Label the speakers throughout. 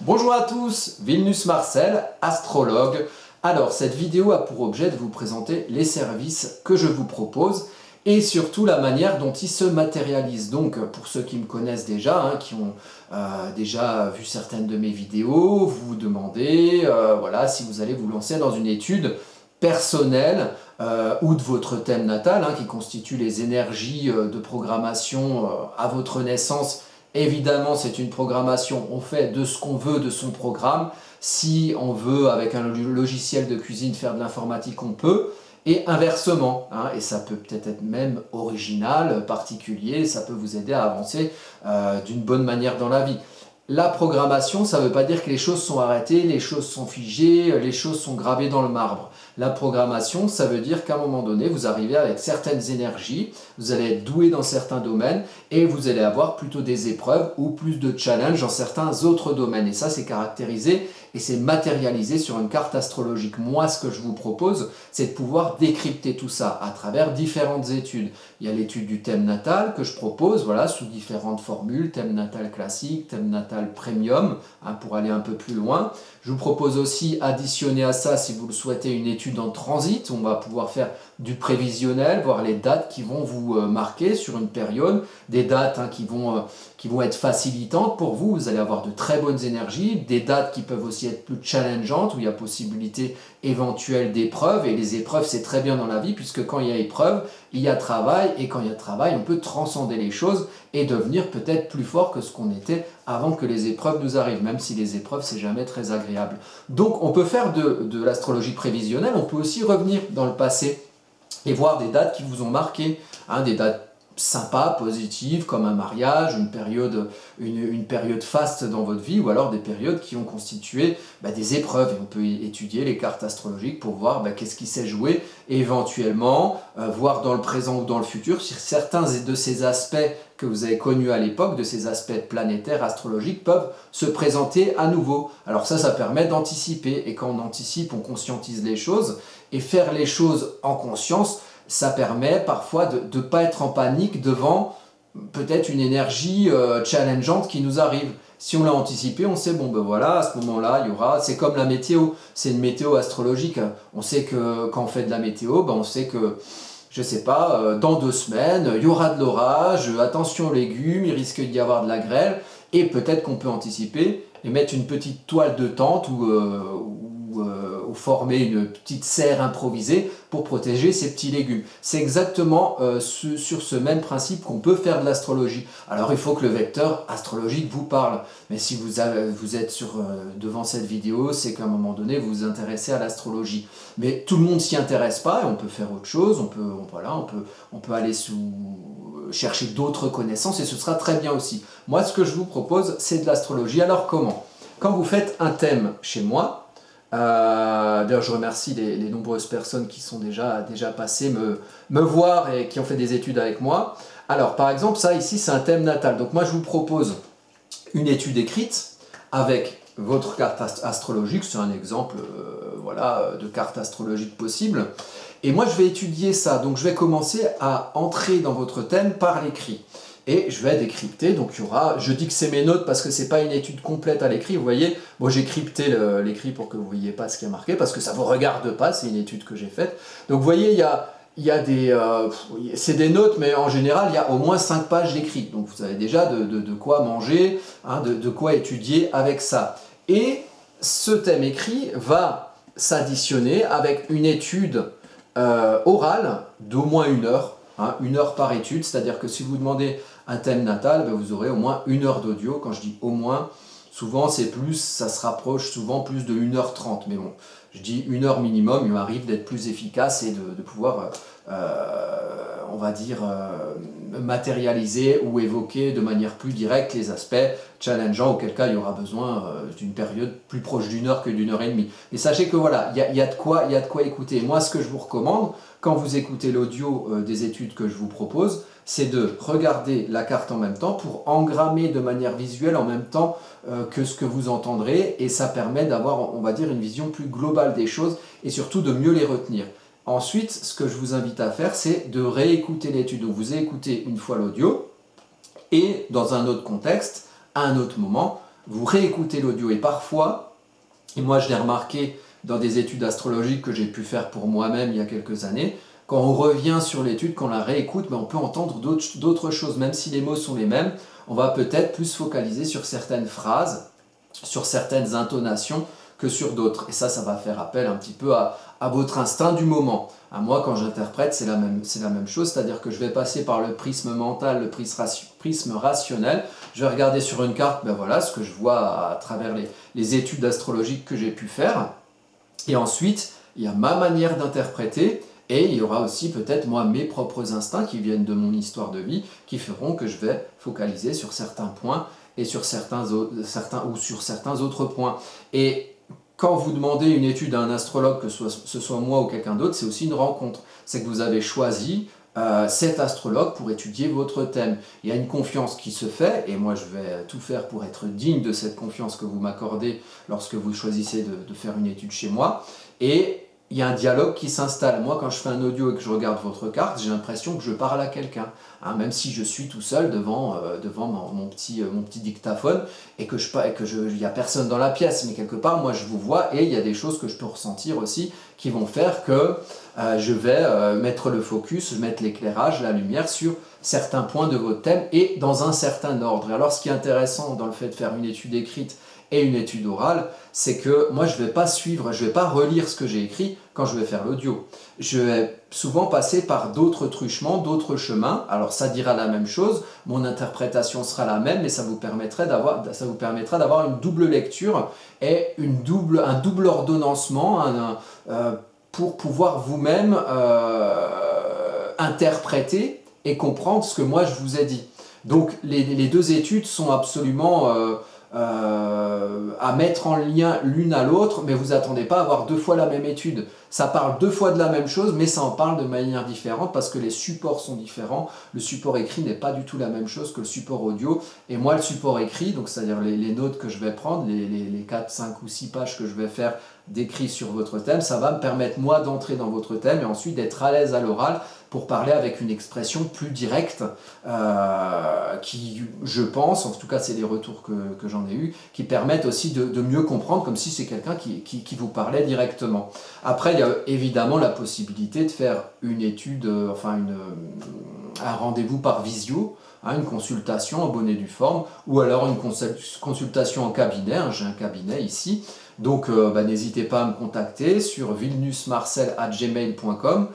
Speaker 1: Bonjour à tous, Vilnus Marcel, astrologue. Alors, cette vidéo a pour objet de vous présenter les services que je vous propose et surtout la manière dont ils se matérialisent. Donc, pour ceux qui me connaissent déjà, qui ont déjà vu certaines de mes vidéos, vous vous demandez voilà, si vous allez vous lancer dans une étude personnelle ou de votre thème natal, qui constitue les énergies de programmation à votre naissance. Évidemment, c'est une programmation, on fait de ce qu'on veut de son programme. Si on veut, avec un logiciel de cuisine, faire de l'informatique, on peut. Et inversement, et ça peut peut-être être même original, particulier, ça peut vous aider à avancer d'une bonne manière dans la vie. La programmation, ça ne veut pas dire que les choses sont arrêtées, les choses sont figées, les choses sont gravées dans le marbre. La programmation, ça veut dire qu'à un moment donné, vous arrivez avec certaines énergies, vous allez être doué dans certains domaines et vous allez avoir plutôt des épreuves ou plus de challenges dans certains autres domaines. Et ça, c'est caractérisé et c'est matérialisé sur une carte astrologique. Moi, ce que je vous propose, c'est de pouvoir décrypter tout ça à travers différentes études. Il y a l'étude du thème natal que je propose, voilà, sous différentes formules, thème natal classique, thème natal premium, pour aller un peu plus loin. Je vous propose aussi, additionner à ça, si vous le souhaitez, une étude en transit. On va pouvoir faire du prévisionnel, voir les dates qui vont vous marquer sur une période, des dates qui vont être facilitantes pour vous. Vous allez avoir de très bonnes énergies, des dates qui peuvent aussi être plus challengeantes, où il y a possibilité éventuelle d'épreuves. Et les épreuves, c'est très bien dans la vie, puisque quand il y a épreuve, il y a travail, et quand il y a travail, on peut transcender les choses et devenir peut-être plus fort que ce qu'on était avant que les épreuves nous arrivent, même si les épreuves, c'est jamais très agréable. Donc, on peut faire de l'astrologie prévisionnelle, on peut aussi revenir dans le passé et voir des dates qui vous ont marqué, des dates sympas, positives, comme un mariage, une période faste dans votre vie, ou alors des périodes qui ont constitué des épreuves. Et on peut étudier les cartes astrologiques pour voir qu'est-ce qui s'est joué, et éventuellement voir dans le présent ou dans le futur si certains de ces aspects que vous avez connus à l'époque, de ces aspects planétaires, astrologiques, peuvent se présenter à nouveau. Alors ça permet d'anticiper, et quand on anticipe, on conscientise les choses, et faire les choses en conscience, ça permet parfois de ne pas être en panique devant peut-être une énergie challengeante qui nous arrive. Si on l'a anticipé, on sait, voilà, à ce moment-là, il y aura, c'est comme la météo, c'est une météo astrologique. On sait que quand on fait de la météo, on sait que, je sais pas, dans 2 semaines, il y aura de l'orage, attention aux légumes, il risque d'y avoir de la grêle, et peut-être qu'on peut anticiper et mettre une petite toile de tente ou former une petite serre improvisée pour protéger ces petits légumes. C'est exactement sur ce même principe qu'on peut faire de l'astrologie. Alors il faut que le vecteur astrologique vous parle, mais si vous êtes devant cette vidéo, c'est qu'à un moment donné vous vous intéressez à l'astrologie. Mais tout le monde s'y intéresse pas, et on peut faire autre chose, on peut aller chercher d'autres connaissances, et ce sera très bien aussi. Moi, ce que je vous propose, c'est de l'astrologie. Alors comment? Quand vous faites un thème chez moi, d'ailleurs je remercie les nombreuses personnes qui sont déjà passées me voir et qui ont fait des études avec moi. Alors par exemple, ça ici c'est un thème natal, donc moi je vous propose une étude écrite avec votre carte astrologique, c'est un exemple de carte astrologique possible, et moi je vais étudier ça, donc je vais commencer à entrer dans votre thème par l'écrit. Et je vais décrypter, donc il y aura, je dis que c'est mes notes parce que c'est pas une étude complète à l'écrit, vous voyez, moi j'ai crypté l'écrit pour que vous voyez pas ce qui est marqué, parce que ça vous regarde pas, c'est une étude que j'ai faite. Donc vous voyez, il y a c'est des notes, mais en général il y a au moins 5 pages d'écrit, donc vous avez déjà de quoi manger, de quoi étudier avec ça. Et ce thème écrit va s'additionner avec une étude orale d'au moins 1 heure, 1 heure par étude, c'est-à-dire que si vous demandez un thème natal, vous aurez au moins 1 heure d'audio. Quand je dis au moins, souvent c'est plus, ça se rapproche souvent plus de 1h30, mais bon, je dis 1 heure minimum, il m'arrive d'être plus efficace et de pouvoir, on va dire, matérialiser ou évoquer de manière plus directe les aspects challengeants, auquel cas il y aura besoin d'une période plus proche d'1 heure que d'1 heure et demie. Mais sachez que voilà, il y a de quoi écouter. Moi, ce que je vous recommande, quand vous écoutez l'audio des études que je vous propose, c'est de regarder la carte en même temps pour engrammer de manière visuelle en même temps que ce que vous entendrez, et ça permet d'avoir, on va dire, une vision plus globale des choses et surtout de mieux les retenir. Ensuite, ce que je vous invite à faire, c'est de réécouter l'étude. Donc vous écoutez une fois l'audio et dans un autre contexte, à un autre moment, vous réécoutez l'audio. Et parfois, et moi je l'ai remarqué dans des études astrologiques que j'ai pu faire pour moi-même il y a quelques années, quand on revient sur l'étude, qu'on la réécoute, on peut entendre d'autres choses, même si les mots sont les mêmes, on va peut-être plus se focaliser sur certaines phrases, sur certaines intonations que sur d'autres. Et ça va faire appel un petit peu à votre instinct du moment. À moi, quand j'interprète, c'est la même chose, c'est-à-dire que je vais passer par le prisme mental, le prisme rationnel. Je vais regarder sur une carte, ben voilà, ce que je vois à travers les études astrologiques que j'ai pu faire. Et ensuite, il y a ma manière d'interpréter. Et il y aura aussi peut-être moi mes propres instincts qui viennent de mon histoire de vie qui feront que je vais focaliser sur certains points et sur certains autres points. Et quand vous demandez une étude à un astrologue, que ce soit moi ou quelqu'un d'autre, c'est aussi une rencontre. C'est que vous avez choisi cet astrologue pour étudier votre thème. Il y a une confiance qui se fait, et moi je vais tout faire pour être digne de cette confiance que vous m'accordez lorsque vous choisissez de faire une étude chez moi. Et il y a un dialogue qui s'installe. Moi, quand je fais un audio et que je regarde votre carte, j'ai l'impression que je parle à quelqu'un. Hein, même si je suis tout seul devant mon petit dictaphone et que il n'y a personne dans la pièce. Mais quelque part, moi, je vous vois et il y a des choses que je peux ressentir aussi qui vont faire que je vais mettre le focus, mettre l'éclairage, la lumière sur certains points de votre thème et dans un certain ordre. Et alors, ce qui est intéressant dans le fait de faire une étude écrite et une étude orale, c'est que moi je ne vais pas suivre, je ne vais pas relire ce que j'ai écrit quand je vais faire l'audio. Je vais souvent passer par d'autres truchements, d'autres chemins. Alors ça dira la même chose, mon interprétation sera la même, mais ça vous permettra d'avoir une double lecture et un double ordonnancement pour pouvoir vous-même interpréter et comprendre ce que moi je vous ai dit. Donc les deux études sont absolument à mettre en lien l'une à l'autre, mais vous attendez pas à avoir deux fois la même étude. Ça parle deux fois de la même chose, mais ça en parle de manière différente parce que les supports sont différents. Le support écrit n'est pas du tout la même chose que le support audio. Et moi, le support écrit, donc c'est-à-dire les notes que je vais prendre, les 4, 5 ou 6 pages que je vais faire d'écrit sur votre thème, ça va me permettre moi d'entrer dans votre thème et ensuite d'être à l'aise à l'oral pour parler avec une expression plus directe qui, je pense, en tout cas c'est les retours que j'en ai eu, qui permettent aussi de mieux comprendre comme si c'est quelqu'un qui vous parlait directement. Après, il y a évidemment la possibilité de faire une étude, un rendez-vous par visio, hein, une consultation en bonne et due forme, ou alors une consultation en cabinet, hein, j'ai un cabinet ici, donc n'hésitez pas à me contacter sur vilnusmarcel@gmail.com.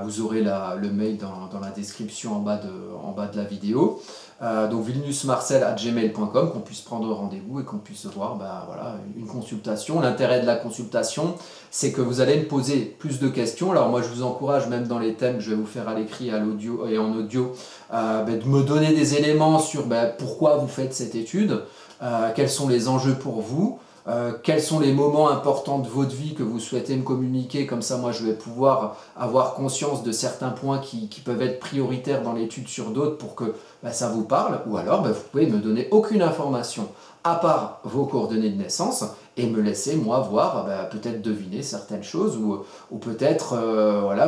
Speaker 1: Vous aurez le mail dans la description en bas de la vidéo. Donc vilnusmarcel@gmail.com, qu'on puisse prendre rendez-vous et qu'on puisse voir une consultation. L'intérêt de la consultation, c'est que vous allez me poser plus de questions. Alors moi je vous encourage, même dans les thèmes que je vais vous faire à l'écrit, à l'audio et en audio, de me donner des éléments sur pourquoi vous faites cette étude, quels sont les enjeux pour vous. Quels sont les moments importants de votre vie que vous souhaitez me communiquer, comme ça moi je vais pouvoir avoir conscience de certains points qui peuvent être prioritaires dans l'étude sur d'autres pour que ça vous parle, ou alors vous pouvez me donner aucune information à part vos coordonnées de naissance et me laisser moi voir, peut-être deviner certaines choses ou peut-être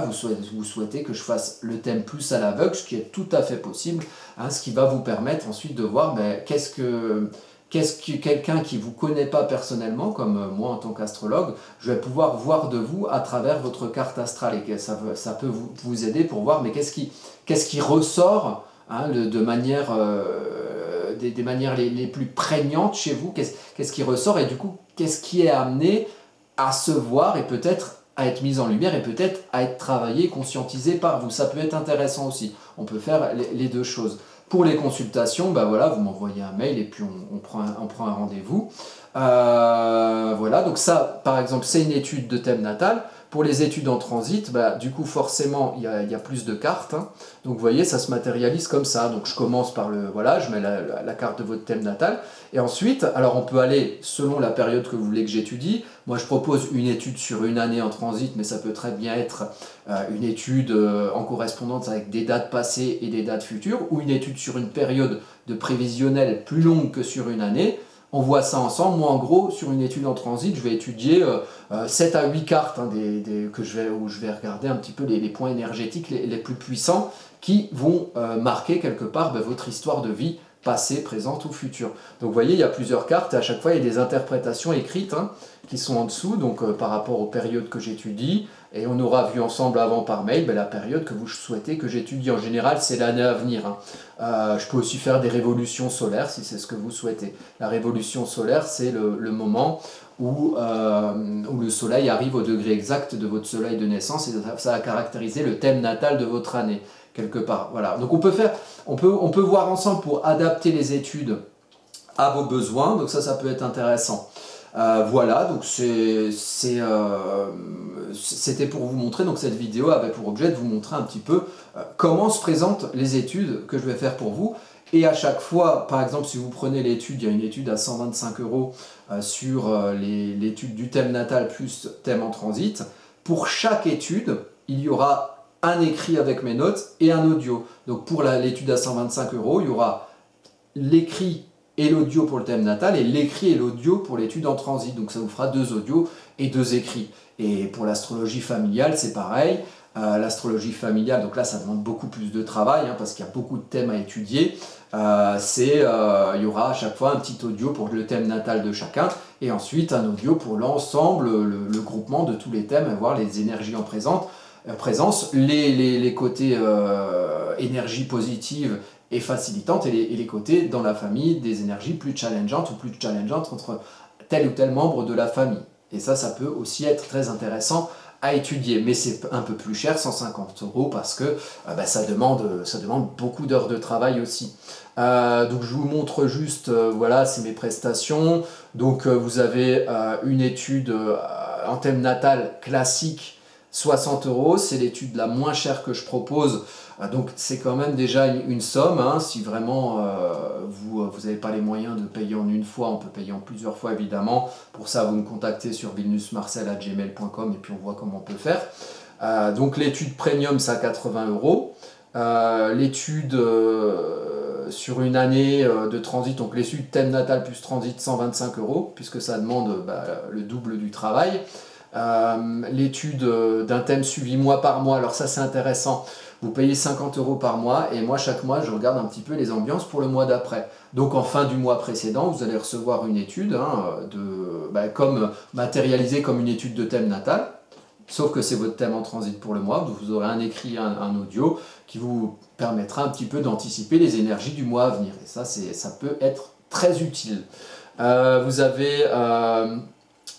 Speaker 1: vous souhaitez que je fasse le thème plus à l'aveugle, ce qui est tout à fait possible, hein, ce qui va vous permettre ensuite de voir qu'est-ce que quelqu'un qui ne vous connaît pas personnellement, comme moi en tant qu'astrologue, je vais pouvoir voir de vous à travers votre carte astrale. Et ça peut vous aider pour voir qu'est-ce qui ressort, hein, de manière, des manières les plus prégnantes chez vous, qu'est-ce qui ressort et du coup, qu'est-ce qui est amené à se voir et peut-être à être mis en lumière et peut-être à être travaillé, conscientisé par vous. Ça peut être intéressant aussi. On peut faire les deux choses. Pour les consultations, vous m'envoyez un mail et puis on prend un rendez-vous. Donc ça, par exemple, c'est une étude de thème natal. Pour les études en transit, du coup, forcément, il y a plus de cartes. Hein. Donc, vous voyez, ça se matérialise comme ça. Donc, je commence par je mets la carte de votre thème natal. Et ensuite, alors on peut aller selon la période que vous voulez que j'étudie. Moi, je propose une étude sur une année en transit, mais ça peut très bien être une étude en correspondance avec des dates passées et des dates futures, ou une étude sur une période de prévisionnel plus longue que sur une année. On voit ça ensemble. Moi, en gros, sur une étude en transit, je vais étudier 7 à 8 cartes où je vais regarder un petit peu les points énergétiques les plus puissants qui vont marquer quelque part votre histoire de vie passée, présente ou future. Donc vous voyez, il y a plusieurs cartes et à chaque fois il y a des interprétations écrites qui sont en dessous, donc par rapport aux périodes que j'étudie, et on aura vu ensemble avant par mail la période que vous souhaitez que j'étudie. En général, c'est l'année à venir. Je peux aussi faire des révolutions solaires si c'est ce que vous souhaitez. La révolution solaire, c'est le moment où le soleil arrive au degré exact de votre soleil de naissance et ça va caractériser le thème natal de votre année, quelque part. Voilà. Donc on peut voir ensemble pour adapter les études à vos besoins, donc ça peut être intéressant. Voilà, donc c'était pour vous montrer, donc cette vidéo avait pour objet de vous montrer un petit peu comment se présentent les études que je vais faire pour vous. Et à chaque fois, par exemple, si vous prenez l'étude, il y a une étude à 125 € sur l'étude du thème natal plus thème en transit. Pour chaque étude, il y aura un écrit avec mes notes et un audio. Donc pour l'étude à 125 €, il y aura l'écrit et l'audio pour le thème natal et l'écrit et l'audio pour l'étude en transit. Donc ça vous fera 2 audios et 2 écrits. Et pour l'astrologie familiale, c'est pareil. L'astrologie familiale, donc là ça demande beaucoup plus de travail parce qu'il y a beaucoup de thèmes à étudier. Il y aura à chaque fois un petit audio pour le thème natal de chacun et ensuite un audio pour l'ensemble, le groupement de tous les thèmes, et voir les énergies en présence, les côtés énergie positive et facilitantes et les côtés dans la famille des énergies plus challengeantes entre tel ou tel membre de la famille. Et ça peut aussi être très intéressant à étudier, mais c'est un peu plus cher, 150 €, parce que ça demande beaucoup d'heures de travail aussi. Donc je vous montre juste, voilà, c'est mes prestations. Donc vous avez une étude en thème natal classique, 60 €, c'est l'étude la moins chère que je propose. Donc c'est quand même déjà une somme, si vraiment vous n'avez pas les moyens de payer en une fois, on peut payer en plusieurs fois évidemment. Pour ça, vous me contactez sur vilnusmarcel@gmail.com et puis on voit comment on peut faire. Donc l'étude premium, c'est à 80 €. L'étude sur une année de transit, donc l'étude thème natal plus transit, 125 €, puisque ça demande le double du travail. L'étude d'un thème suivi mois par mois, alors ça c'est intéressant. Vous payez 50 € par mois et moi chaque mois je regarde un petit peu les ambiances pour le mois d'après. Donc en fin du mois précédent, vous allez recevoir une étude comme matérialisée comme une étude de thème natal, sauf que c'est votre thème en transit pour le mois. Donc vous aurez un écrit, un audio qui vous permettra un petit peu d'anticiper les énergies du mois à venir. Et ça peut être très utile. Vous avez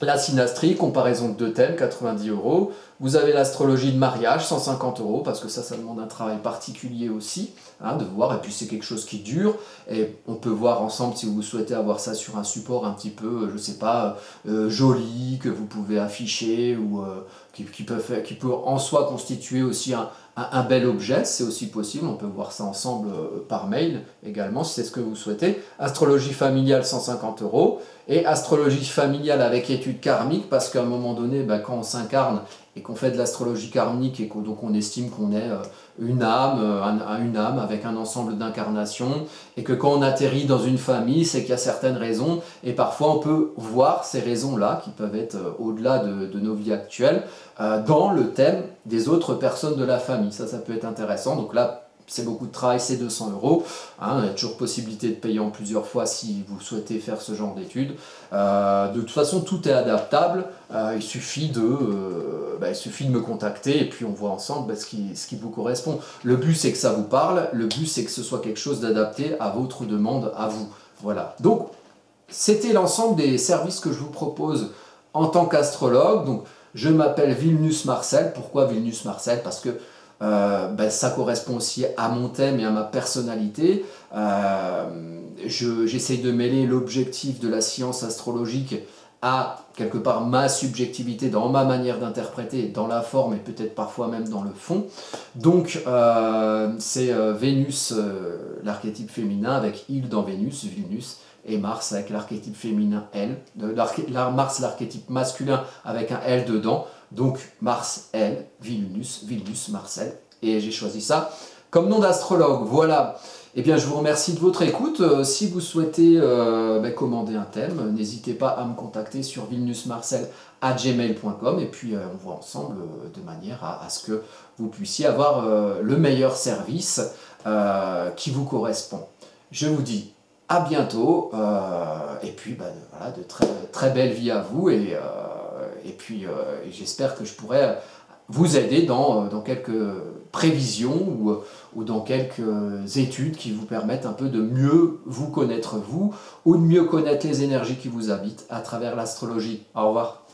Speaker 1: la synastrie, comparaison de 2 thèmes, 90 €. Vous avez l'astrologie de mariage, 150 €, parce que ça demande un travail particulier aussi, de voir, et puis c'est quelque chose qui dure, et on peut voir ensemble si vous souhaitez avoir ça sur un support un petit peu, je sais pas, joli, que vous pouvez afficher, ou qui peut en soi constituer aussi un bel objet, c'est aussi possible, on peut voir ça ensemble par mail également, si c'est ce que vous souhaitez. Astrologie familiale, 150 €, et astrologie familiale avec étude karmique, parce qu'à un moment donné, quand on s'incarne et qu'on fait de l'astrologie karmique et donc on estime qu'on est une âme avec un ensemble d'incarnations, et que quand on atterrit dans une famille, c'est qu'il y a certaines raisons, et parfois on peut voir ces raisons-là, qui peuvent être au-delà de nos vies actuelles, dans le thème des autres personnes de la famille. Ça peut être intéressant. Donc là, c'est beaucoup de travail, c'est 200 €. Il y a toujours possibilité de payer en plusieurs fois si vous souhaitez faire ce genre d'études. De toute façon, tout est adaptable. Il suffit de me contacter et puis on voit ensemble ce qui vous correspond. Le but, c'est que ça vous parle. Le but, c'est que ce soit quelque chose d'adapté à votre demande, à vous. Voilà. Donc, c'était l'ensemble des services que je vous propose en tant qu'astrologue. Donc, je m'appelle Vilnus Marcel. Pourquoi Vilnus Marcel? Parce que ça correspond aussi à mon thème et à ma personnalité. J'essaye de mêler l'objectif de la science astrologique à quelque part ma subjectivité dans ma manière d'interpréter, dans la forme et peut-être parfois même dans le fond. Donc c'est Vénus, l'archétype féminin avec il dans Vénus, Vilnus, et Mars avec l'archétype féminin L, Mars l'archétype masculin avec un L dedans. Donc Mars, L, Vilnus, Marcel, et j'ai choisi ça comme nom d'astrologue. Voilà. Eh bien, je vous remercie de votre écoute. Si vous souhaitez commander un thème, n'hésitez pas à me contacter sur vilnusmarcel@gmail.com, et puis on voit ensemble de manière à ce que vous puissiez avoir le meilleur service qui vous correspond. Je vous dis À bientôt, et puis voilà, de très belles vies à vous, et puis j'espère que je pourrai vous aider dans quelques prévisions ou dans quelques études qui vous permettent un peu de mieux vous connaître vous, ou de mieux connaître les énergies qui vous habitent à travers l'astrologie. Au revoir.